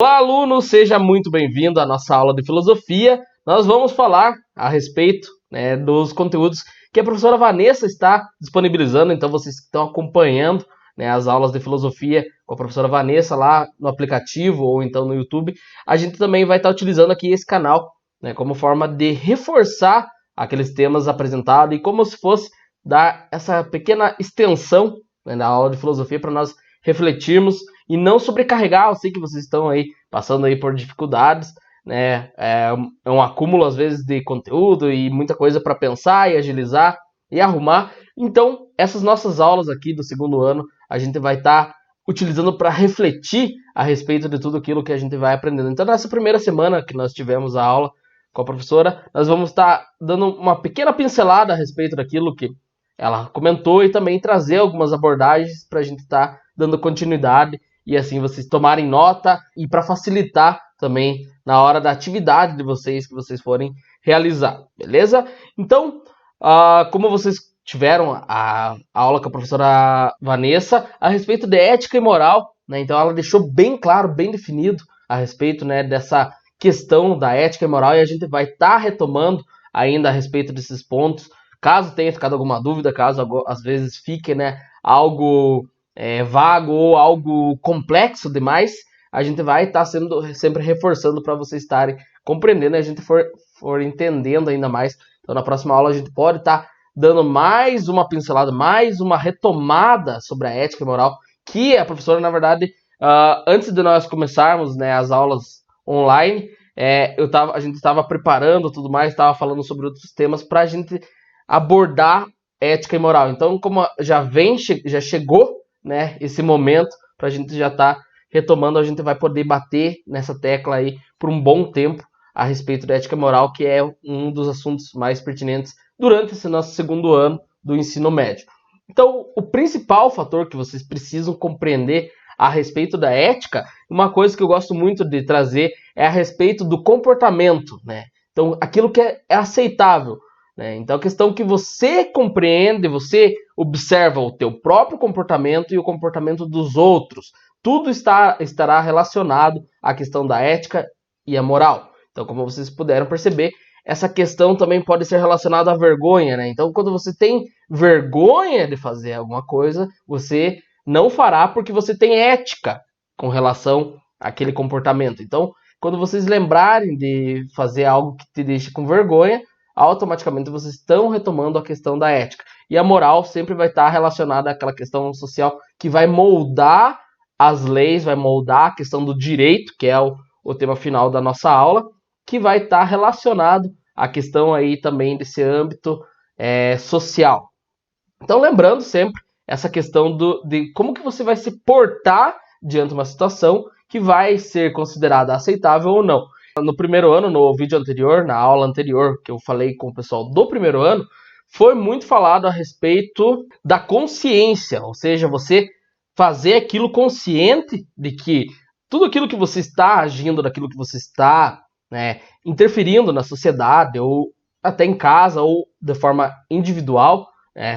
Olá, aluno, seja muito bem-vindo à nossa aula de filosofia. Nós vamos falar a respeito, dos conteúdos que a professora Vanessa está disponibilizando. Então, vocês que estão acompanhando, as aulas de filosofia com a professora Vanessa lá no aplicativo ou então no YouTube, a gente também vai estar utilizando aqui esse canal, como forma de reforçar aqueles temas apresentados e como se fosse dar essa pequena extensão, na aula de filosofia para nós refletirmos e não sobrecarregar. Eu sei que vocês estão aí passando aí por dificuldades, é um acúmulo às vezes de conteúdo e muita coisa para pensar e agilizar e arrumar. Então, essas nossas aulas aqui do segundo ano, a gente vai estar utilizando para refletir a respeito de tudo aquilo que a gente vai aprendendo. Então, nessa primeira semana que nós tivemos a aula com a professora, nós vamos estar dando uma pequena pincelada a respeito daquilo que ela comentou e também trazer algumas abordagens para a gente estar dando continuidade e assim vocês tomarem nota e para facilitar também na hora da atividade de vocês que vocês forem realizar, beleza? Então, como vocês tiveram a aula com a professora Vanessa a respeito de ética e moral, então ela deixou bem claro, bem definido a respeito dessa questão da ética e moral, e a gente vai estar retomando ainda a respeito desses pontos. Caso tenha ficado alguma dúvida, caso às vezes fique algo vago ou algo complexo demais, a gente vai estar sempre reforçando para vocês estarem compreendendo e a gente for entendendo ainda mais. Então, na próxima aula, a gente pode estar dando mais uma pincelada, mais uma retomada sobre a ética e moral, que a professora, na verdade, antes de nós começarmos as aulas online, a gente estava preparando tudo mais, estava falando sobre outros temas para a gente abordar ética e moral. Então, como já chegou esse momento para a gente já estar retomando, a gente vai poder bater nessa tecla aí por um bom tempo a respeito da ética e moral, que é um dos assuntos mais pertinentes durante esse nosso segundo ano do ensino médio. Então, o principal fator que vocês precisam compreender a respeito da ética, uma coisa que eu gosto muito de trazer é a respeito do comportamento, Então, aquilo que é aceitável. Então, a questão que você compreende, você observa o teu próprio comportamento e o comportamento dos outros. Tudo estará relacionado à questão da ética e a moral. Então, como vocês puderam perceber, essa questão também pode ser relacionada à vergonha, Então, quando você tem vergonha de fazer alguma coisa, você não fará porque você tem ética com relação àquele comportamento. Então, quando vocês lembrarem de fazer algo que te deixe com vergonha, automaticamente vocês estão retomando a questão da ética. E a moral sempre vai estar relacionada àquela questão social que vai moldar as leis, vai moldar a questão do direito, que é o tema final da nossa aula, que vai estar relacionado à questão aí também desse âmbito social. Então, lembrando sempre essa questão de como que você vai se portar diante de uma situação que vai ser considerada aceitável ou não. No primeiro ano, no vídeo anterior, na aula anterior, que eu falei com o pessoal do primeiro ano, foi muito falado a respeito da consciência, ou seja, você fazer aquilo consciente de que tudo aquilo que você está agindo, daquilo que você está interferindo na sociedade, ou até em casa, ou de forma individual,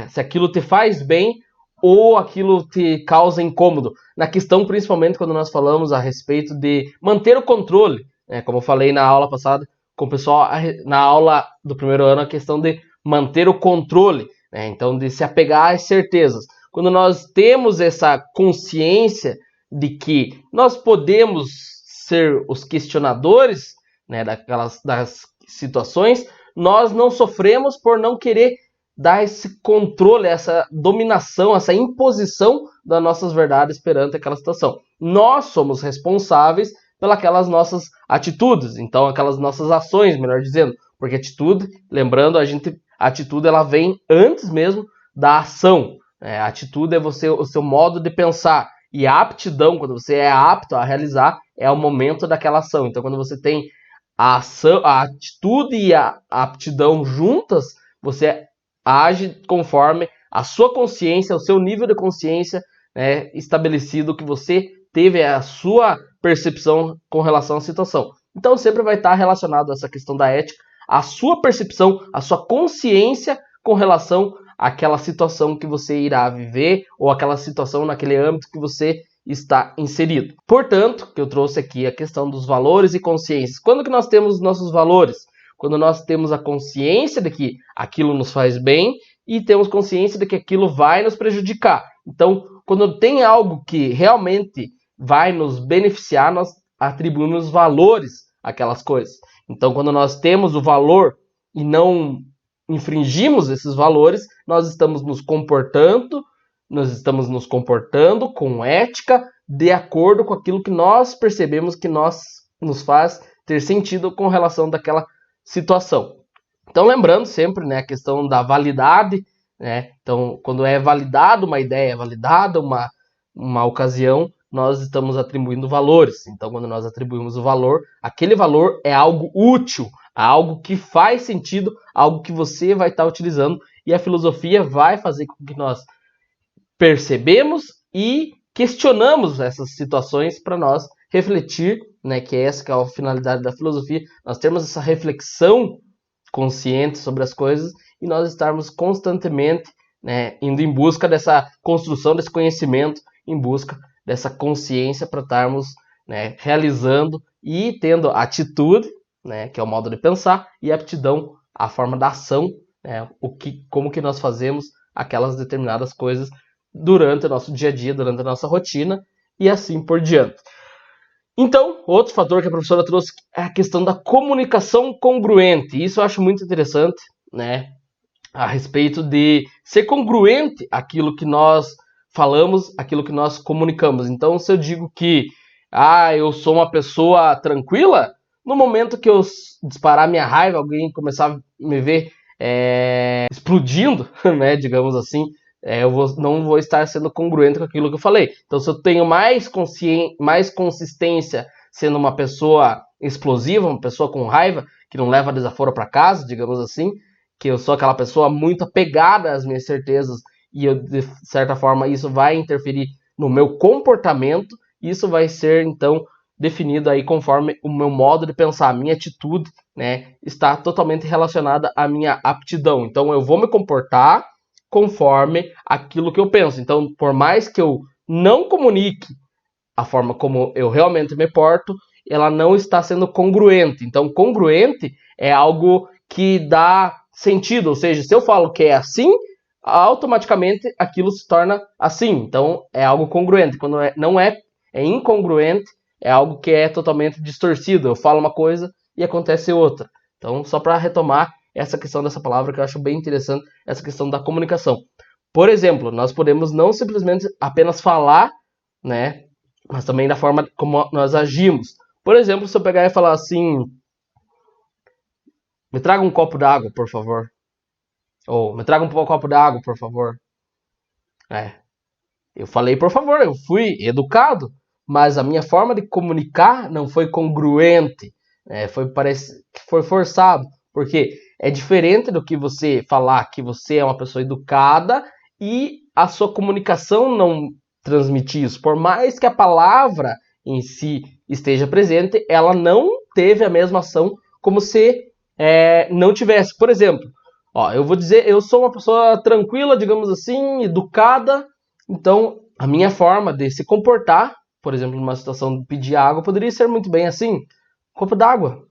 se aquilo te faz bem ou aquilo te causa incômodo. Na questão, principalmente, quando nós falamos a respeito de manter o controle, como eu falei na aula passada com o pessoal, na aula do primeiro ano, a questão de manter o controle, então de se apegar às certezas. Quando nós temos essa consciência de que nós podemos ser os questionadores das situações, nós não sofremos por não querer dar esse controle, essa dominação, essa imposição das nossas verdades perante aquela situação. Nós somos responsáveis pelas nossas atitudes, então aquelas nossas ações, melhor dizendo, porque atitude, lembrando, a atitude ela vem antes mesmo da ação. A atitude é o seu modo de pensar, e a aptidão, quando você é apto a realizar, é o momento daquela ação. Então, quando você tem a ação, a atitude e a aptidão juntas, você age conforme a sua consciência, o seu nível de consciência estabelecido, que você teve a sua percepção com relação à situação. Então sempre vai estar relacionado a essa questão da ética, a sua percepção, a sua consciência com relação àquela situação que você irá viver, ou aquela situação naquele âmbito que você está inserido. Portanto, que eu trouxe aqui a questão dos valores e consciências. Quando que nós temos os nossos valores? Quando nós temos a consciência de que aquilo nos faz bem e temos consciência de que aquilo vai nos prejudicar. Então, quando tem algo que realmente vai nos beneficiar, nós atribuímos valores àquelas coisas. Então, quando nós temos o valor e não infringimos esses valores, nós estamos nos comportando com ética, de acordo com aquilo que nós percebemos que nos faz ter sentido com relação daquela situação. Então, lembrando sempre, né, a questão da validade, né? Então, quando é validada uma ideia, validada uma ocasião, nós estamos atribuindo valores. Então, quando nós atribuímos o valor, aquele valor é algo útil, algo que faz sentido, algo que você vai estar utilizando, e a filosofia vai fazer com que nós percebemos e questionamos essas situações para nós refletir, né, que é essa que é a finalidade da filosofia, nós termos essa reflexão consciente sobre as coisas e nós estarmos constantemente, né, indo em busca dessa construção desse conhecimento, em busca dessa consciência para estarmos, né, realizando e tendo atitude, né, que é o modo de pensar, e aptidão, a forma da ação, né, como que nós fazemos aquelas determinadas coisas durante o nosso dia a dia, durante a nossa rotina e assim por diante. Então, outro fator que a professora trouxe é a questão da comunicação congruente. Isso eu acho muito interessante, né? A respeito de ser congruente aquilo que nós falamos, aquilo que nós comunicamos. Então, se eu digo que eu sou uma pessoa tranquila, no momento que eu disparar minha raiva, alguém começar a me ver explodindo, né, digamos assim, não vou estar sendo congruente com aquilo que eu falei. Então, se eu tenho mais consistência sendo uma pessoa explosiva, uma pessoa com raiva, que não leva desaforo para casa, digamos assim, que eu sou aquela pessoa muito apegada às minhas certezas e eu, de certa forma isso vai interferir no meu comportamento, isso vai ser então definido aí conforme o meu modo de pensar, a minha atitude, né, está totalmente relacionada à minha aptidão. Então eu vou me comportar conforme aquilo que eu penso. Então, por mais que eu não comunique a forma como eu realmente me porto, ela não está sendo congruente. Então, congruente é algo que dá sentido, ou seja, se eu falo que é assim, automaticamente aquilo se torna assim. Então, é algo congruente. Quando não é incongruente, é algo que é totalmente distorcido. Eu falo uma coisa e acontece outra. Então, só para retomar essa questão dessa palavra que eu acho bem interessante, essa questão da comunicação. Por exemplo, nós podemos não simplesmente apenas falar, né, mas também da forma como nós agimos. Por exemplo, se eu pegar e falar assim, me traga um copo d'água, por favor. Ou me traga um copo d'água, por favor. Eu falei por favor, eu fui educado, mas a minha forma de comunicar não foi congruente, foi forçado, porque é diferente do que você falar que você é uma pessoa educada e a sua comunicação não transmitir isso. Por mais que a palavra em si esteja presente, ela não teve a mesma ação como se não tivesse. Por exemplo, eu vou dizer, eu sou uma pessoa tranquila, digamos assim, educada, então a minha forma de se comportar, por exemplo, numa situação de pedir água, poderia ser muito bem assim, copo d'água.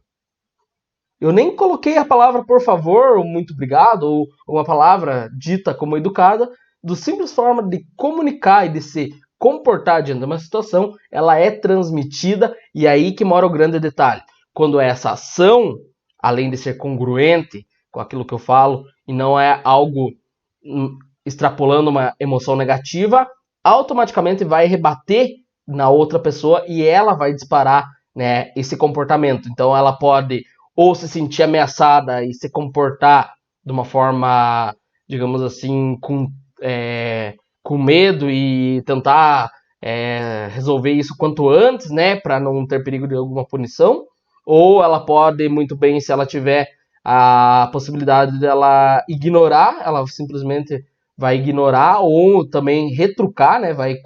Eu nem coloquei a palavra por favor, ou muito obrigado, ou uma palavra dita como educada, do simples forma de comunicar e de se comportar diante de uma situação, ela é transmitida, e aí que mora o grande detalhe. Quando essa ação, além de ser congruente com aquilo que eu falo, e não é algo extrapolando uma emoção negativa, automaticamente vai rebater na outra pessoa e ela vai disparar, né, esse comportamento. Então ela pode ou se sentir ameaçada e se comportar de uma forma, digamos assim, com medo e tentar resolver isso quanto antes, né, para não ter perigo de alguma punição, ou ela pode muito bem, se ela tiver a possibilidade dela ignorar, ela simplesmente vai ignorar ou também retrucar, né, vai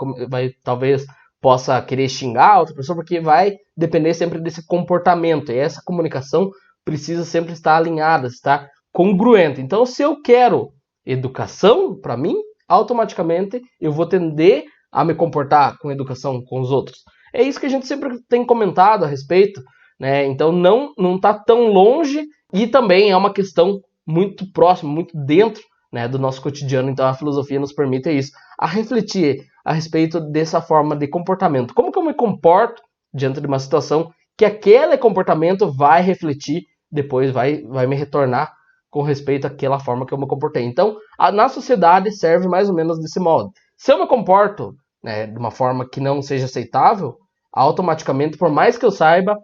talvez possa querer xingar a outra pessoa, porque vai depender sempre desse comportamento, e essa comunicação precisa sempre estar alinhada, estar congruente. Então, se eu quero educação, para mim, automaticamente eu vou tender a me comportar com educação com os outros? É isso que a gente sempre tem comentado a respeito, né? Então não está tão longe e também é uma questão muito próxima, muito dentro, né, do nosso cotidiano. Então a filosofia nos permite isso, a refletir a respeito dessa forma de comportamento. Como que eu me comporto diante de uma situação que aquele comportamento vai refletir, depois vai me retornar com respeito àquela forma que eu me comportei. Então, na sociedade serve mais ou menos desse modo. Se eu me comporto, né, de uma forma que não seja aceitável, automaticamente, por mais que eu saiba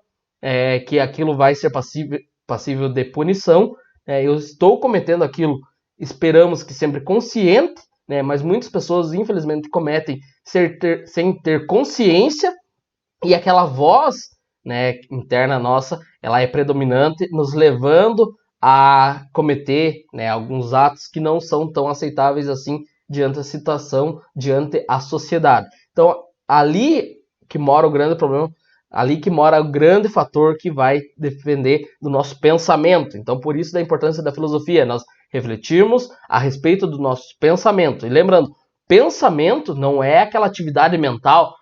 que aquilo vai ser passível de punição, eu estou cometendo aquilo, esperamos que sempre consciente, né, mas muitas pessoas, infelizmente, cometem sem ter consciência, e aquela voz, né, interna nossa, ela é predominante, nos levando a cometer, né, alguns atos que não são tão aceitáveis assim diante da situação, diante a sociedade. Então, ali que mora o grande problema, ali que mora o grande fator que vai depender do nosso pensamento. Então, por isso da importância da filosofia, nós refletirmos a respeito do nosso pensamento. E lembrando, pensamento não é aquela atividade mental.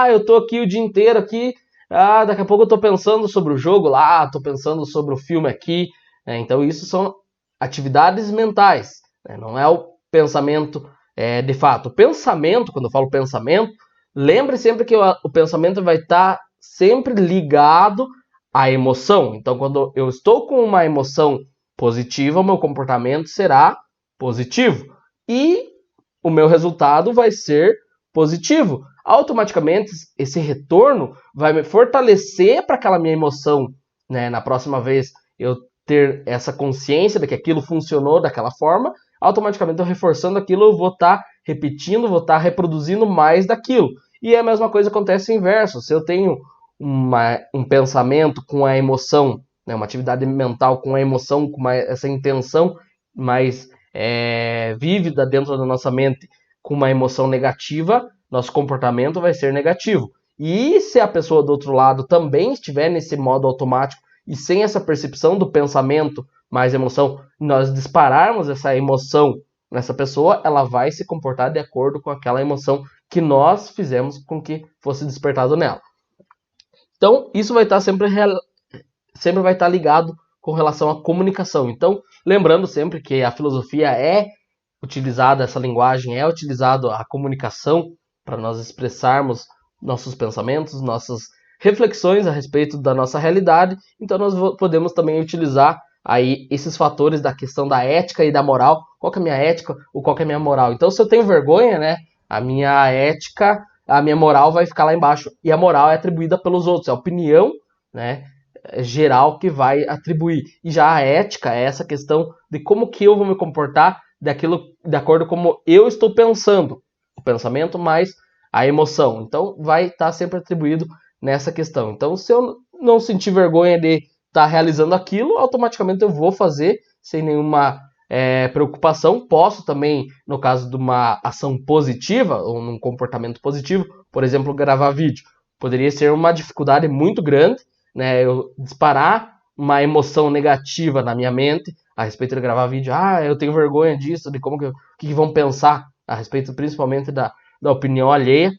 Eu tô aqui o dia inteiro aqui, daqui a pouco eu tô pensando sobre o jogo lá, tô pensando sobre o filme aqui. Então, isso são atividades mentais, né? Não é o pensamento de fato. O pensamento, quando eu falo pensamento, lembre sempre que o pensamento vai estar sempre ligado à emoção. Então, quando eu estou com uma emoção positiva, o meu comportamento será positivo. E o meu resultado vai ser positivo. Automaticamente, esse retorno vai me fortalecer para aquela minha emoção, né? Na próxima vez eu ter essa consciência de que aquilo funcionou daquela forma, automaticamente eu reforçando aquilo, eu vou estar repetindo, vou estar reproduzindo mais daquilo. E a mesma coisa acontece inverso. Se eu tenho um pensamento com a emoção, né, uma atividade mental com a emoção, com essa intenção mais vívida dentro da nossa mente, com uma emoção negativa, nosso comportamento vai ser negativo. E se a pessoa do outro lado também estiver nesse modo automático e sem essa percepção do pensamento mais emoção, nós dispararmos essa emoção nessa pessoa, ela vai se comportar de acordo com aquela emoção que nós fizemos com que fosse despertado nela. Então, isso vai estar sempre vai estar ligado com relação à comunicação. Então, lembrando sempre que a filosofia é utilizada, essa linguagem é utilizada, a comunicação, para nós expressarmos nossos pensamentos, nossas reflexões a respeito da nossa realidade. Então, nós podemos também utilizar aí esses fatores da questão da ética e da moral. Qual que é a minha ética ou qual que é a minha moral? Então, se eu tenho vergonha, né, a minha ética, a minha moral vai ficar lá embaixo. E a moral é atribuída pelos outros, é a opinião, né, geral que vai atribuir. E já a ética é essa questão de como que eu vou me comportar daquilo, de acordo com como eu estou pensando. O pensamento mais a emoção. Então, vai estar sempre atribuído nessa questão. Então, se eu não sentir vergonha de estar realizando aquilo, automaticamente eu vou fazer sem nenhuma preocupação. Posso também, no caso de uma ação positiva, ou num comportamento positivo, por exemplo, gravar vídeo. Poderia ser uma dificuldade muito grande, né, eu disparar uma emoção negativa na minha mente a respeito de gravar vídeo. Eu tenho vergonha disso, de como que vão pensar a respeito principalmente da opinião alheia.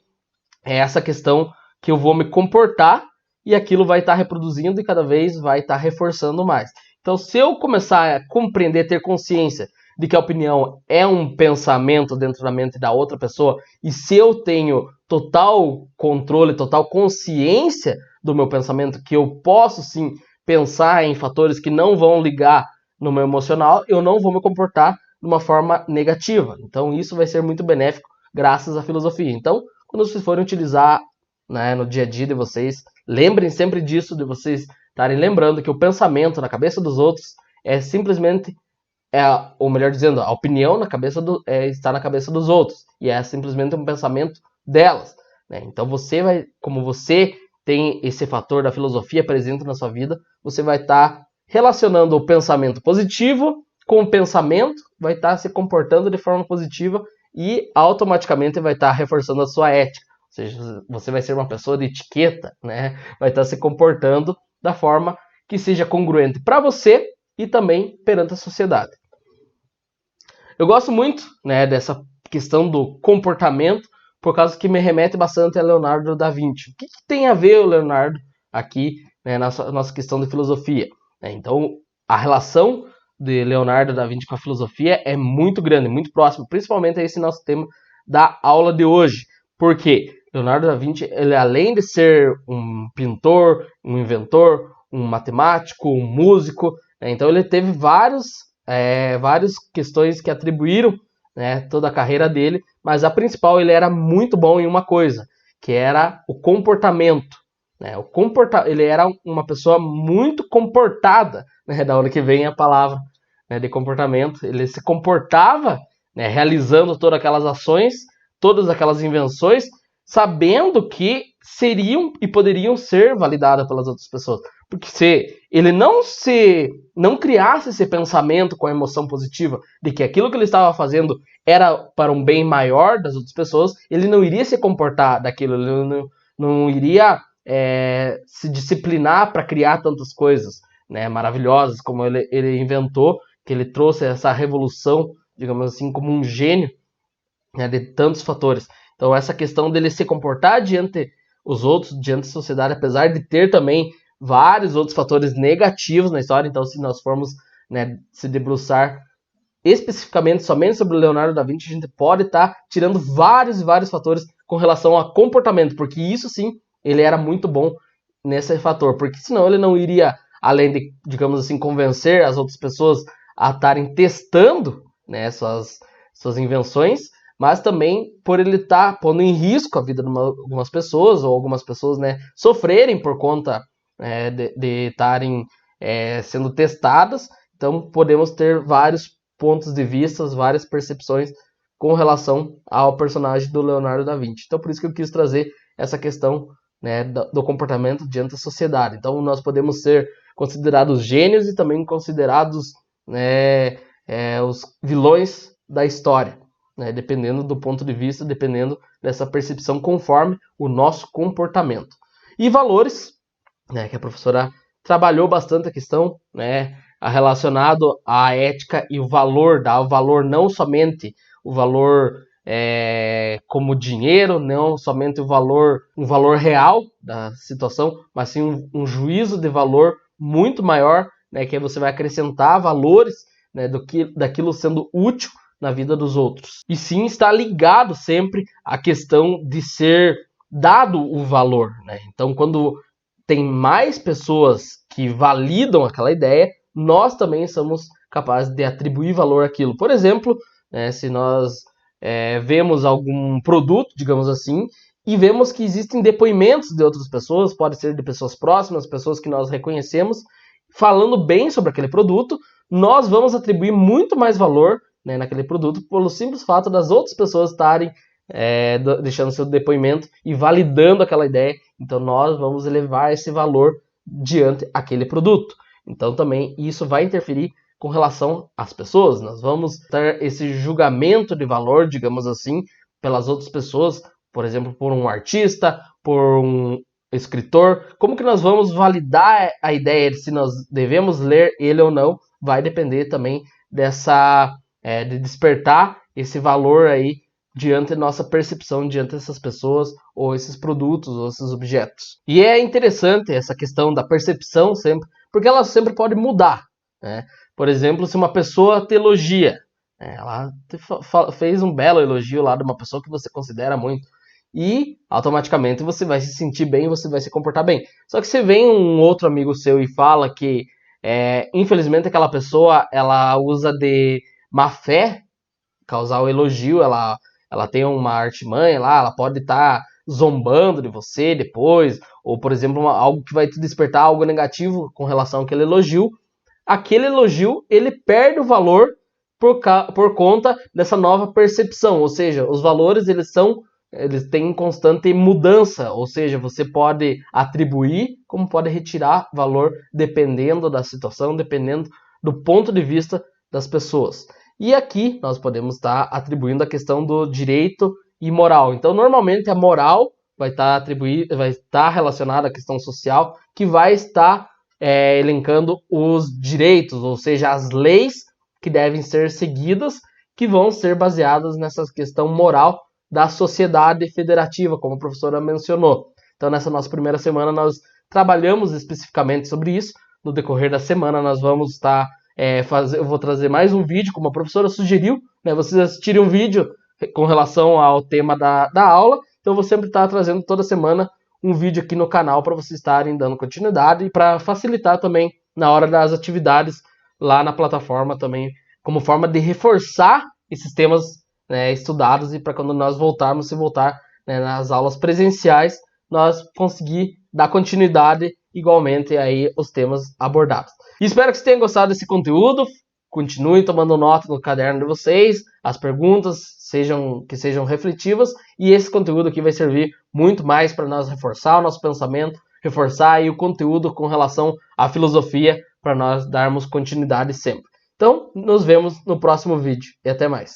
É essa questão que eu vou me comportar e aquilo vai estar reproduzindo e cada vez vai estar reforçando mais. Então, se eu começar a compreender, ter consciência de que a opinião é um pensamento dentro da mente da outra pessoa, e se eu tenho total controle, total consciência do meu pensamento, que eu posso sim pensar em fatores que não vão ligar no meu emocional, eu não vou me comportar de uma forma negativa. Então, isso vai ser muito benéfico graças à filosofia. Então, quando vocês forem utilizar, né, no dia a dia de vocês, lembrem sempre disso, de vocês estarem lembrando que o pensamento na cabeça dos outros é simplesmente, ou melhor dizendo, a opinião na cabeça está na cabeça dos outros, e é simplesmente um pensamento delas, né? Então como você tem esse fator da filosofia presente na sua vida, você vai estar relacionando o pensamento positivo com o pensamento, vai estar se comportando de forma positiva e automaticamente vai estar reforçando a sua ética. Ou seja, você vai ser uma pessoa de etiqueta, né? Vai estar se comportando da forma que seja congruente para você e também perante a sociedade. Eu gosto muito, né, dessa questão do comportamento, por causa que me remete bastante a Leonardo da Vinci. O que tem a ver o Leonardo aqui, né, na nossa questão de filosofia? Então, a relação de Leonardo da Vinci com a filosofia é muito grande, muito próxima, principalmente a esse nosso tema da aula de hoje. Por quê? Leonardo da Vinci, ele, além de ser um pintor, um inventor, um matemático, um músico, né, então ele teve várias questões que atribuíram, né, toda a carreira dele, mas a principal, ele era muito bom em uma coisa, que era o comportamento. Né? Ele era uma pessoa muito comportada, né, da onde que vem a palavra, né, de comportamento. Ele se comportava, né, realizando todas aquelas ações, todas aquelas invenções, sabendo que seriam e poderiam ser validadas pelas outras pessoas. Porque se ele não criasse esse pensamento com a emoção positiva de que aquilo que ele estava fazendo era para um bem maior das outras pessoas, ele não iria se comportar daquilo, ele não iria se disciplinar para criar tantas coisas, né, maravilhosas como ele inventou, que ele trouxe essa revolução, digamos assim, como um gênio, né, de tantos fatores. Então essa questão dele se comportar diante os outros, diante da sociedade, apesar de ter também vários outros fatores negativos na história. Então, se nós formos, né, se debruçar especificamente somente sobre o Leonardo da Vinci, a gente pode estar tirando vários e vários fatores com relação a comportamento, porque isso sim, ele era muito bom nesse fator, porque senão ele não iria, além de, digamos assim, convencer as outras pessoas a estarem testando, né, suas invenções, mas também por ele estar pondo em risco a vida de algumas pessoas, ou algumas pessoas, né, sofrerem por conta de estarem sendo testadas. Então podemos ter vários pontos de vista, várias percepções com relação ao personagem do Leonardo da Vinci. Então por isso que eu quis trazer essa questão, né, do comportamento diante da sociedade. Então nós podemos ser considerados gênios e também considerados, né, os vilões da história, né, dependendo do ponto de vista, dependendo dessa percepção conforme o nosso comportamento. E valores, né, que a professora trabalhou bastante a questão, né, relacionado à ética e o valor, dar o valor não somente o valor como dinheiro, não somente um valor real da situação, mas sim um juízo de valor muito maior, né, que você vai acrescentar valores, né, daquilo sendo útil na vida dos outros. E sim está ligado sempre à questão de ser dado o valor, né? Então, quando tem mais pessoas que validam aquela ideia, nós também somos capazes de atribuir valor àquilo. Por exemplo, né, se nós vemos algum produto, digamos assim, e vemos que existem depoimentos de outras pessoas, pode ser de pessoas próximas, pessoas que nós reconhecemos, falando bem sobre aquele produto, nós vamos atribuir muito mais valor, né, naquele produto pelo simples fato das outras pessoas estarem deixando seu depoimento e validando aquela ideia. Então nós vamos elevar esse valor diante aquele produto. Então também isso vai interferir com relação às pessoas. Nós vamos ter esse julgamento de valor, digamos assim, pelas outras pessoas, por exemplo, por um artista, por um escritor. Como que nós vamos validar a ideia de se nós devemos ler ele ou não? Vai depender também de despertar esse valor aí diante da nossa percepção diante dessas pessoas, ou esses produtos, ou esses objetos. E é interessante essa questão da percepção sempre, porque ela sempre pode mudar, né? Por exemplo, se uma pessoa te elogia, ela fez um belo elogio lá de uma pessoa que você considera muito, e automaticamente você vai se sentir bem, você vai se comportar bem. Só que se vem um outro amigo seu e fala que, infelizmente, aquela pessoa ela usa de má fé causar o elogio, ela tem uma artimanha lá, ela pode estar zombando de você depois, ou, por exemplo, algo que vai te despertar algo negativo com relação àquele elogio. Aquele elogio, ele perde o valor por conta dessa nova percepção, ou seja, os valores eles têm constante mudança, ou seja, você pode atribuir como pode retirar valor dependendo da situação, dependendo do ponto de vista das pessoas. E aqui nós podemos estar atribuindo a questão do direito e moral. Então, normalmente a moral vai estar relacionada à questão social, que vai estar elencando os direitos, ou seja, as leis que devem ser seguidas, que vão ser baseadas nessa questão moral da sociedade federativa, como a professora mencionou. Então, nessa nossa primeira semana, nós trabalhamos especificamente sobre isso. No decorrer da semana, nós vamos estar eu vou trazer mais um vídeo, como a professora sugeriu, né? Vocês assistirem um vídeo com relação ao tema da aula. Então, eu vou sempre estar trazendo toda semana um vídeo aqui no canal para vocês estarem dando continuidade e para facilitar também na hora das atividades lá na plataforma também, como forma de reforçar esses temas, né, estudados, e para quando nós voltarmos, se voltar, né, nas aulas presenciais, nós conseguir dar continuidade igualmente aí os temas abordados. E espero que vocês tenham gostado desse conteúdo. Continuem tomando nota no caderno de vocês, as perguntas sejam refletivas, e esse conteúdo aqui vai servir muito mais para nós reforçar o nosso pensamento, reforçar aí o conteúdo com relação à filosofia, para nós darmos continuidade sempre. Então, nos vemos no próximo vídeo e até mais.